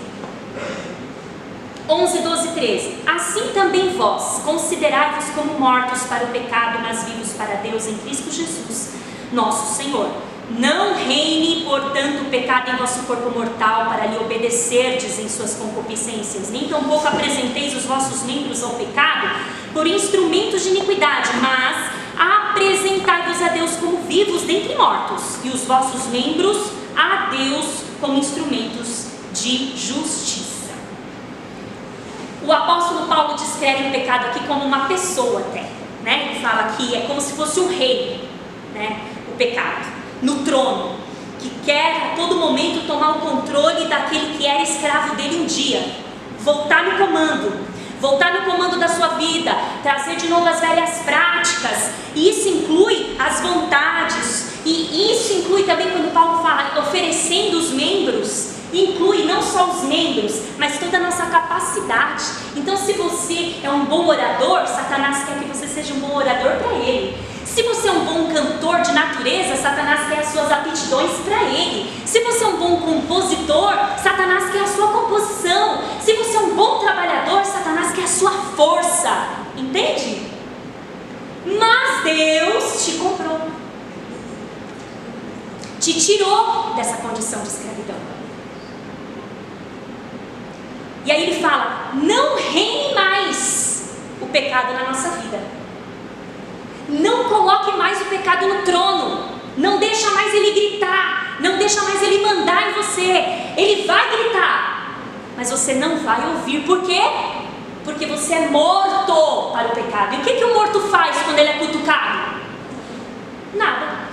11, 12 e 13. Assim também vós, considerai-vos como mortos para o pecado, mas vivos para Deus em Cristo Jesus, nosso Senhor. Não reine, portanto, o pecado em vosso corpo mortal, para lhe obedecerdes em suas concupiscências, nem tampouco apresenteis os vossos membros ao pecado por instrumentos de iniquidade, mas apresentai-vos a Deus como vivos dentre mortos, e os vossos membros a Deus como instrumentos de justiça. O O apóstolo Paulo descreve o pecado aqui como uma pessoa até, né? Ele fala que é como se fosse um rei, né? O pecado, no trono, que quer a todo momento tomar o controle daquele que era escravo dele um dia, voltar no comando da sua vida, trazer de novo as velhas práticas. E isso inclui as vontades, e isso inclui também quando Paulo fala oferecendo os membros, inclui não só os membros, mas toda a nossa capacidade. Então, se você é um bom orador, Satanás quer que você seja um bom orador para ele. Se você é um bom cantor de natureza, Satanás quer as suas aptidões para ele. Se você é um bom compositor, Satanás quer a sua composição. Se você é um bom trabalhador, Satanás quer a sua força. Entende? Mas Deus te comprou, te tirou dessa condição de escravidão. E aí ele fala: não reine mais o pecado na nossa vida. Não coloque mais o pecado no trono. Não deixa mais ele gritar. Não deixa mais ele mandar em você. Ele vai gritar, mas você não vai ouvir. Por quê? Porque você é morto para o pecado. E o que o morto faz quando ele é cutucado? Nada.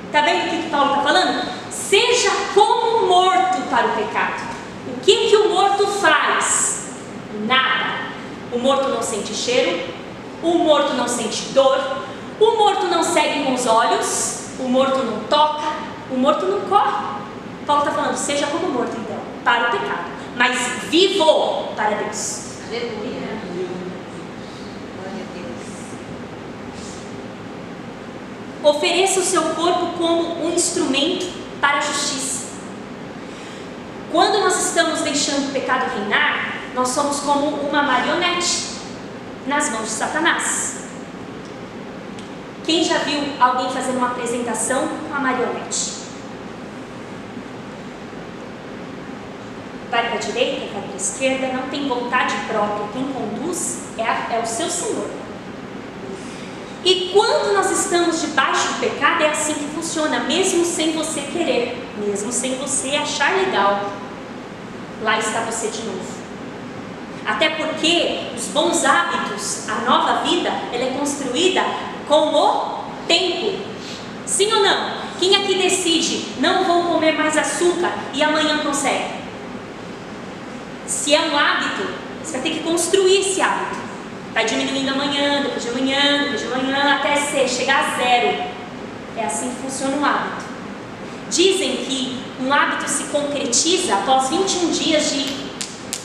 Está vendo o que Paulo está falando? Seja como morto para o pecado. O que o morto faz? Nada. O morto não sente cheiro. O morto não sente dor, o morto não segue com os olhos, o morto não toca, o morto não corre. Paulo está falando: seja como morto então, para o pecado, mas vivo para Deus. Aleluia. Glória a Deus. Ofereça o seu corpo como um instrumento para a justiça. Quando nós estamos deixando o pecado reinar, nós somos como uma marionete nas mãos de Satanás. Quem já viu alguém fazendo uma apresentação com a marionete? Vai para a direita, vai para a esquerda, não tem vontade própria. Quem conduz é o seu Senhor. E quando nós estamos debaixo do pecado, é assim que funciona, mesmo sem você querer, mesmo sem você achar legal. Lá está você de novo. Até porque os bons hábitos, a nova vida, ela é construída com o tempo. Sim ou não? Quem aqui decide: não vou comer mais açúcar, e amanhã consegue? Se é um hábito, você vai ter que construir esse hábito. Vai diminuindo amanhã, depois de amanhã, depois de amanhã, até chegar a zero. É assim que funciona um hábito. Dizem que um hábito se concretiza após 21 dias de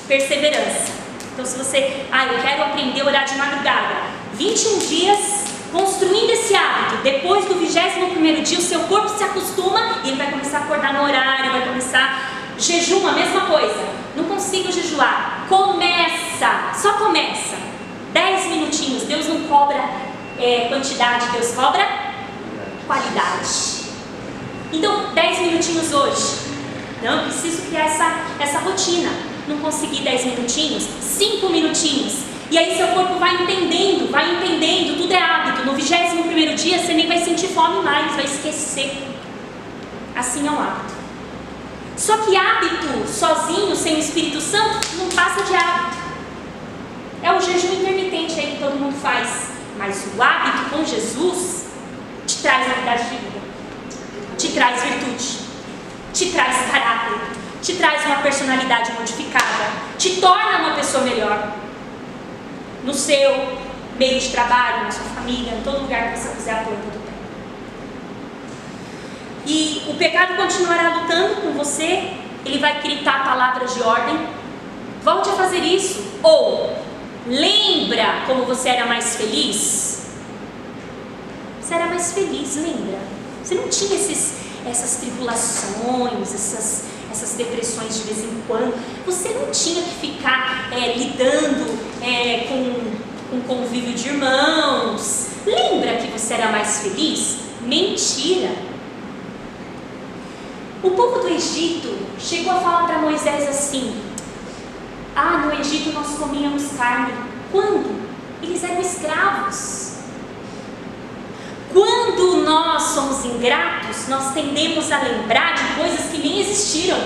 perseverança. Então, se você, eu quero aprender a orar de madrugada, 21 dias construindo esse hábito, depois do 21º dia, o seu corpo se acostuma e ele vai começar a acordar no horário, vai começar. Jejum, a mesma coisa. Não consigo jejuar. Começa, só começa. 10 minutinhos. Deus não cobra quantidade, Deus cobra qualidade. Então, 10 minutinhos hoje. Não, eu preciso criar essa rotina. Não consegui 10 minutinhos, 5 minutinhos. E aí seu corpo vai entendendo, tudo é hábito. No 21º dia você nem vai sentir fome mais, vai esquecer. Assim é um hábito. Só que hábito sozinho, sem o Espírito Santo, não passa de hábito. É o jejum intermitente aí que todo mundo faz. Mas o hábito com Jesus te traz novidade de vida, te traz virtude, te traz caráter, te traz uma personalidade modificada, te torna uma pessoa melhor. No seu meio de trabalho, na sua família, em todo lugar que você fizer a planta do pé. E o pecado continuará lutando com você, ele vai gritar palavras de ordem: volte a fazer isso, ou lembra como você era mais feliz? Você era mais feliz, lembra? Você não tinha essas tribulações, essas depressões de vez em quando. Você não tinha que ficar lidando com convívio de irmãos. Lembra que você era mais feliz? Mentira! O povo do Egito chegou a falar para Moisés assim: no Egito nós comíamos carne. Quando? Eles eram escravos. Quando nós somos ingratos, nós tendemos a lembrar de coisas que nem existiram.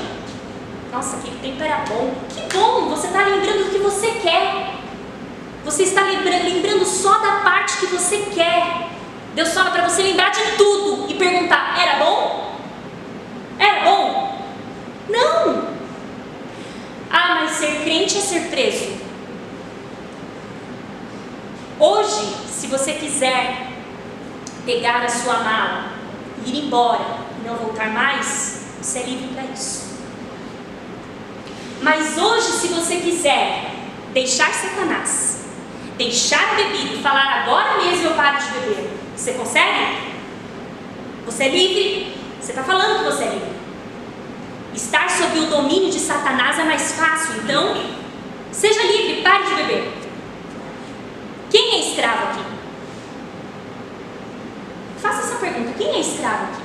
Nossa, aquele tempo era bom. Que bom, você está lembrando do que você quer. Você está lembrando só da parte que você quer. Deus fala para você lembrar de tudo e perguntar: era bom? Era bom? Não! Ah, mas ser crente é ser preso. Hoje, se você quiser pegar a sua mala, ir embora e não voltar mais, você é livre para isso. Mas hoje, se você quiser deixar Satanás, deixar a bebida e falar: agora mesmo eu paro de beber, você consegue? Você é livre. Você está falando que você é livre. Estar sob o domínio de Satanás é mais fácil. Então, seja livre, pare de beber. Quem é escravo aqui? Faça essa pergunta: quem é escravo aqui?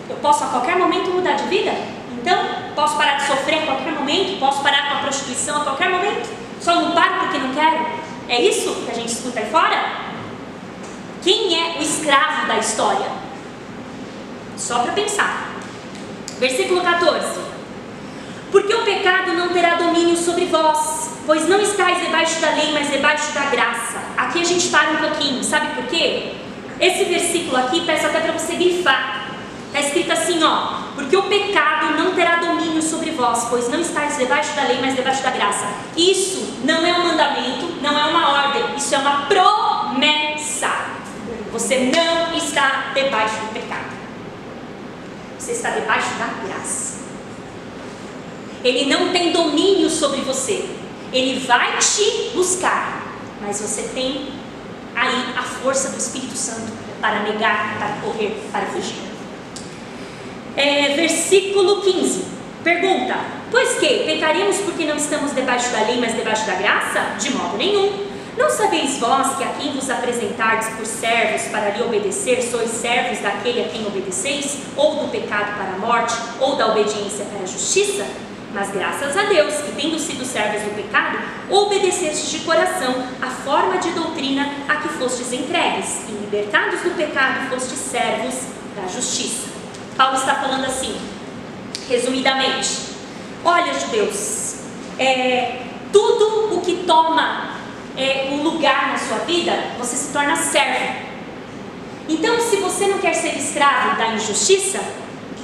Eu posso a qualquer momento mudar de vida? Então, posso parar de sofrer a qualquer momento? Posso parar com a prostituição a qualquer momento? Só não paro porque não quero? É isso que a gente escuta aí fora? Quem é o escravo da história? Só para pensar. Versículo 14. Porque o pecado não terá domínio sobre vós, pois não estáis debaixo da lei, mas debaixo da graça. Aqui a gente para um pouquinho, sabe por quê? Esse versículo aqui peço até para você grifar. Está escrito assim, ó: porque o pecado não terá domínio sobre vós, pois não estáis debaixo da lei, mas debaixo da graça. Isso não é um mandamento, não é uma ordem, isso é uma promessa. Você não está debaixo do pecado, você está debaixo da graça. Ele não tem domínio sobre você, ele vai te buscar, mas você tem aí a força do Espírito Santo para negar, para correr, para fugir. Versículo 15, pergunta: pois que, pecaremos porque não estamos debaixo da lei, mas debaixo da graça? De modo nenhum. Não sabeis vós que a quem vos apresentardes por servos para lhe obedecer, sois servos daquele a quem obedeceis, ou do pecado para a morte, ou da obediência para a justiça? Mas graças a Deus, que tendo sido servos do pecado, obedecestes de coração a forma de doutrina a que fostes entregues, e libertados do pecado fostes servos da justiça. Paulo está falando assim, resumidamente: olha, judeus, tudo o que toma um lugar na sua vida, você se torna servo. Então, se você não quer ser escravo da injustiça,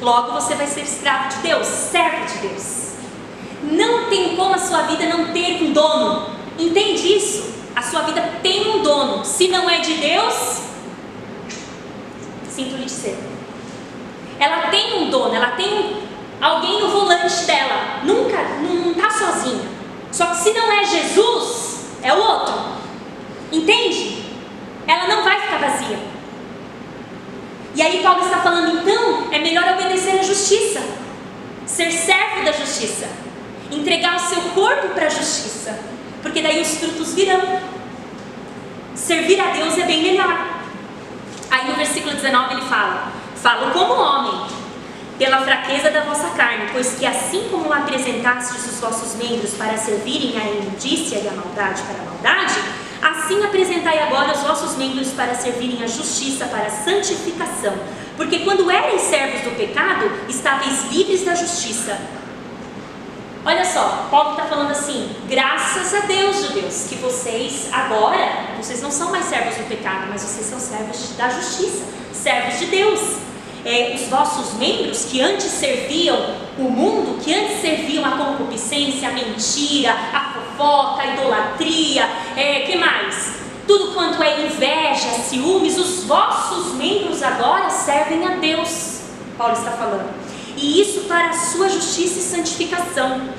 logo você vai ser escravo de Deus, servo de Deus. Não tem como a sua vida não ter um dono. Entende isso? A sua vida tem um dono. Se não é de Deus, sinto lhe dizer, ela tem um dono, ela tem alguém no volante dela. Nunca, não está sozinha. Só que se não é Jesus, é o outro. Entende? Ela não vai ficar vazia. E aí Paulo está falando, então, é melhor obedecer à justiça, ser servo da justiça, entregar o seu corpo para a justiça, porque daí os frutos virão. Servir a Deus é bem melhor. Aí no versículo 19 ele fala: falo como homem, pela fraqueza da vossa carne, pois que assim como apresentastes os vossos membros para servirem à imundícia e à maldade para a maldade, assim apresentai agora os vossos membros para servirem à justiça, para a santificação. Porque quando erais servos do pecado, estáveis livres da justiça. Olha só, Paulo está falando assim: graças a Deus, judeus, que vocês agora, vocês não são mais servos do pecado, mas vocês são servos da justiça, servos de Deus. Os vossos membros que antes serviam o mundo, que antes serviam a concupiscência, a mentira, a fofoca, a idolatria, que mais? Tudo quanto é inveja, ciúmes, os vossos membros agora servem a Deus, Paulo está falando. E isso para a sua justiça e santificação.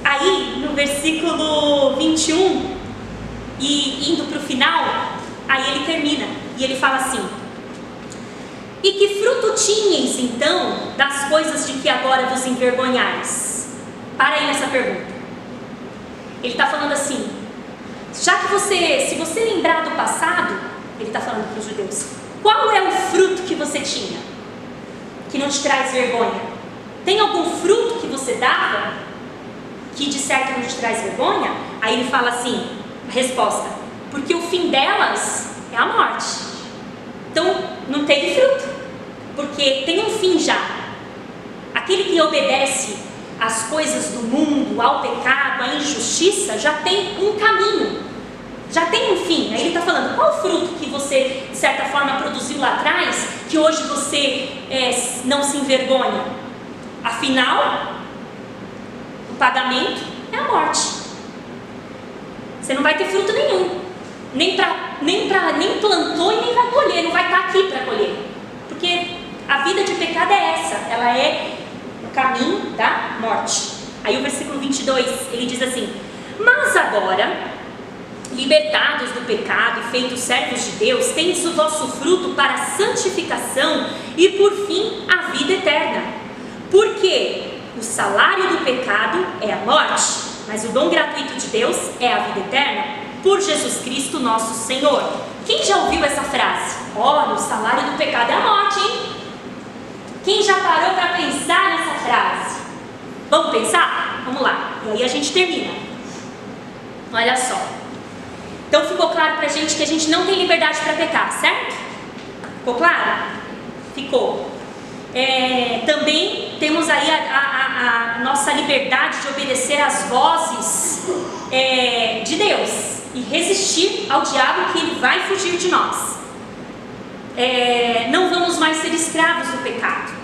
Aí no versículo 21, e indo para o final, aí ele termina, e ele fala assim: e que fruto tinhais então das coisas de que agora vos envergonhais? Para aí nessa pergunta. Ele está falando assim, já que se você lembrar do passado, ele está falando para os judeus, qual é o fruto que você tinha, que não te traz vergonha? Tem algum fruto que você dava, que de certo não te traz vergonha? Aí ele fala assim, a resposta: porque o fim delas é a morte. Então não teve fruto, porque tem um fim já. Aquele que obedece às coisas do mundo, ao pecado, à injustiça, já tem um caminho, já tem um fim. Aí ele está falando, qual o fruto que você, de certa forma, produziu lá atrás, que hoje você não se envergonha? Afinal, o pagamento é a morte. Você não vai ter fruto nenhum, nem plantou e nem vai colher, não vai estar aqui para colher, porque a vida de pecado é essa, ela é o caminho da morte. Aí o versículo 22, ele diz assim: mas agora, libertados do pecado e feitos servos de Deus, tendes o vosso fruto para a santificação e por fim a vida eterna. Porque o salário do pecado é a morte, mas o dom gratuito de Deus é a vida eterna por Jesus Cristo nosso Senhor. Quem já ouviu essa frase? Olha, o salário do pecado é a morte, hein? Quem já parou para pensar nessa frase? Vamos pensar? Vamos lá. E aí a gente termina. Olha só. Então ficou claro pra gente que a gente não tem liberdade para pecar, certo? Ficou claro? Ficou. Também temos aí a nossa liberdade de obedecer às vozes de Deus e resistir ao diabo, que ele vai fugir de nós. Não vamos mais ser escravos do pecado.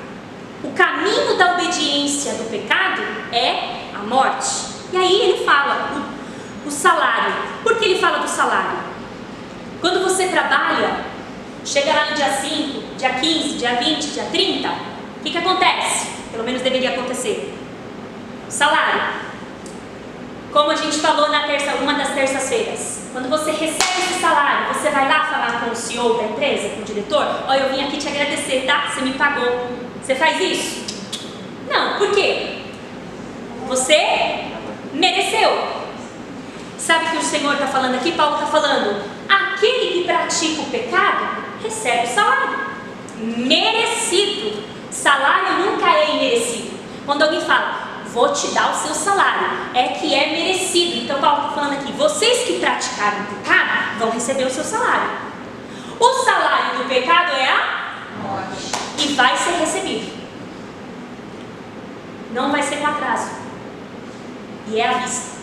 O caminho da obediência do pecado é a morte. E aí ele fala o salário. Por que ele fala do salário? Quando você trabalha, chega lá no dia 5, dia 15, dia 20, dia 30, o que acontece? Pelo menos deveria acontecer. Salário. Como a gente falou uma das terças-feiras, quando você recebe esse salário, você vai lá falar com o CEO da empresa, com o diretor: olha, eu vim aqui te agradecer, tá? Você me pagou. Você faz isso? Não, por quê? Você mereceu. Sabe o que o Senhor está falando aqui? Paulo está falando: aquele que pratica o pecado recebe o salário. Merecido. Salário nunca é imerecido. Quando alguém fala, vou te dar o seu salário, é que é merecido. Então Paulo está falando aqui: vocês que praticaram o pecado vão receber o seu salário. O salário do pecado é a morte. E vai ser recebido. Não vai ser com atraso. E é à vista.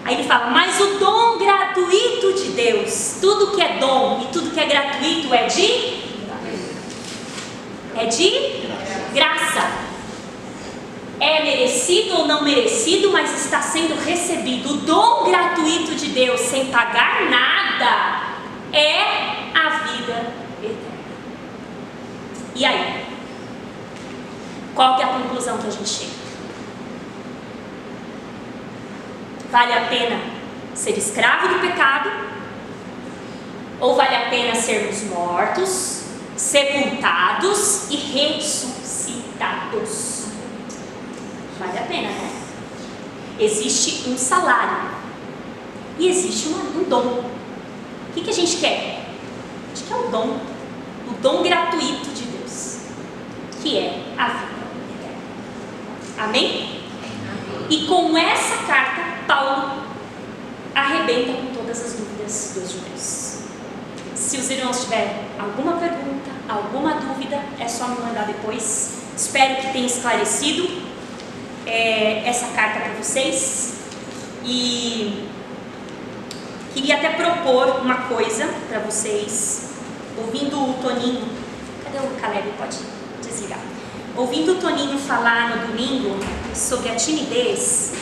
Aí ele fala: mas o dom gratuito de Deus, tudo que é dom e tudo que é gratuito é de graça. É merecido ou não merecido, mas está sendo recebido. O dom gratuito de Deus, sem pagar nada, é a vida eterna. E aí? Qual que é a conclusão que a gente chega? Vale a pena ser escravo do pecado? Ou vale a pena sermos mortos, sepultados e ressuscitados? Vale a pena, né? Existe um salário e existe um dom. O que a gente quer? A gente quer o dom gratuito de Deus, que é a vida eterna. Amém? E com essa carta, Paulo arrebenta com todas as dúvidas dos judeus. Se os irmãos tiverem alguma pergunta, alguma dúvida, é só me mandar depois. Espero que tenha esclarecido essa carta para vocês. E queria até propor uma coisa para vocês. Ouvindo o Toninho, cadê o Caleb? Pode desligar. Ouvindo o Toninho falar no domingo sobre a timidez,